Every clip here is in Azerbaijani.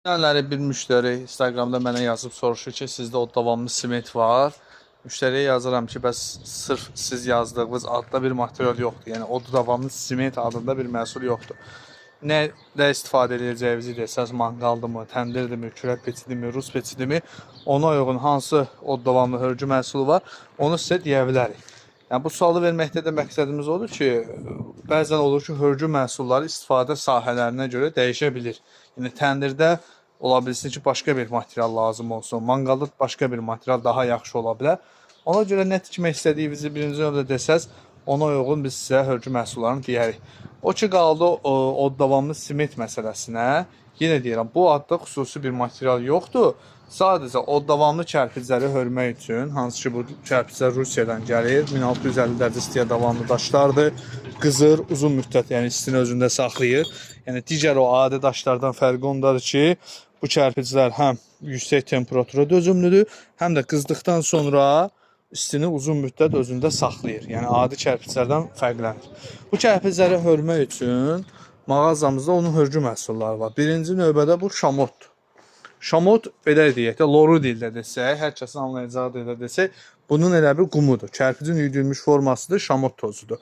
Günləri bir müştəri Instagramda mənə yazıb soruşur ki, sizdə o davamlı siment var. Müştəriyə yazıram ki, bəs sırf siz yazdığınız adda bir material yoxdur. Yəni o davamlı siment adında bir məhsul yoxdur. Nə istifadə edəcəyinizi desəz, manqaldırmı, təndirdirmi, kürək peçidirmi, rus peçidirmi, ona uyğun hansı o davamlı hörgü məhsulu var, onu sizə deyə bilərik. Yəni bu sualı verməkdə də məqsədimiz odur ki, bəzən olur ki, hörgü məhsulları istifadə sahələrinə görə dəyişə bilir. Yəni təndirdə ola bilsin ki, başqa bir material lazım olsun, manqalda başqa bir material daha yaxşı ola bilər. Ona görə nə tikmək istədiyinizi birinci növbədə desəz, ona uyğun biz sizə hörgü məhsullarını deyərik. O ki, qaldı o davamlı siment məsələsinə. Yenə deyirəm, bu adda xüsusi bir material yoxdur. Sadəcə o davamlı kərpicləri hörmək üçün, hansı ki bu kərpiclər Rusiyadan gəlir, 1650 dərəcə istiyə davamlı daşlardır, qızır, uzun müddət, yəni istini özündə saxlayır. Yəni digər o adi daşlardan fərqi ondadır ki, bu kərpiclər həm yüksək temperatura dözümlüdür, həm də qızdıqdan sonra istini uzun müddət özündə saxlayır. Yəni adi kərpiclərdən fərqlənir. Bu kərpicləri hörmək üçün mağazamızda onun hörgü məhsulları var. Birinci növbədə bu şamotdur. Şamot, belə deyək də, loru dildə desək, hər kəsin anlayacağı dildə desək, bunun elə bir qumudur. Kərpicin üyüdülmüş formasıdır, şamot tozudur.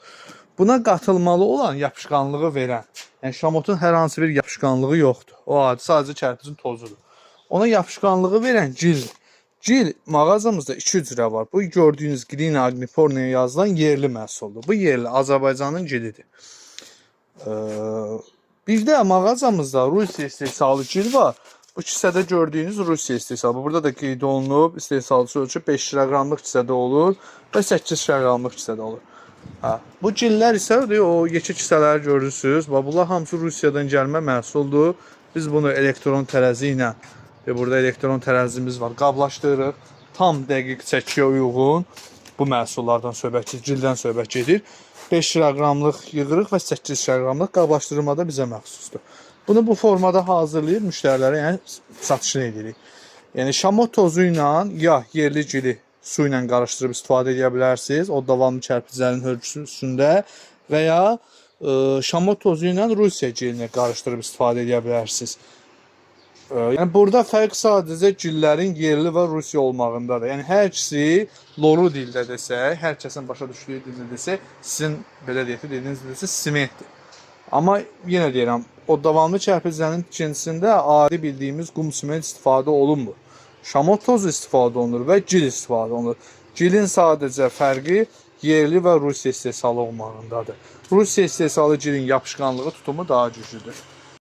Buna qatılmalı olan yapışqanlığı verən, yəni şamotun hər hansı bir yapışqanlığı yoxdur. O adi sadəcə kərpicin tozudur. Ona yapışqanlığı verən gildir. Gil mağazamızda 2 cürə var. Bu gördüyünüz Glina Agniforniya yazılan yerli məhsuldur. Bu yerli Azərbaycanın gilidir. Bir də mağazamızda Rusiya istehsalı gil var. Bu kisədə gördüyünüz Rusiya istehsalı. Burada da qeyd olunub, istehsalçı ölçü 5 kiloqramlıq kisədə olur və 8 kiloqramlıq kisədə olur. Bu gillər isə o yekə kisələri görürsünüz. Bunlar hamısı Rusiyadan gəlmə məhsuldur. Biz bunu elektron tərəzi ilə, burada elektron tərəzimiz var, qablaşdırırıq. Tam dəqiq çəkiyə uyğun bu məhsullardan söhbət gedir, gildən söhbət gedir. 5 kiloqramlıq yığırıq və 8 kiloqramlıq qablaşdırmada bizə məxsusdur. Bunu bu formada hazırlayıb müştərilərə satışını edirik. Yəni şamot tozu ilə ya yerli gili su ilə qarışdırıb istifadə edə bilərsiniz, o davamlı kərpiclərin hörgüsündə, və ya şamot tozu ilə Rusiya gilini qarışdırıb istifadə edə bilərsiniz. Yəni burada fərq sadəcə gillərin yerli və Rusiya olmağındadır. Yəni hər ikisi loru dildə desək, hər kəsin başa düşdüyü dildə desək, sizin belə deyək, dediyiniz dildə simentdir. Amma yenə deyirəm, o davamlı kərpiclərin ikincisində adi bildiyimiz qum siment istifadə olunmur. Şamot tozu istifadə olunur və gil istifadə olunur. Gilin sadəcə fərqi yerli və Rusiya istehsalı olmağındadır. Rusiya istehsalı gilin yapışqanlığı, tutumu daha güclüdür.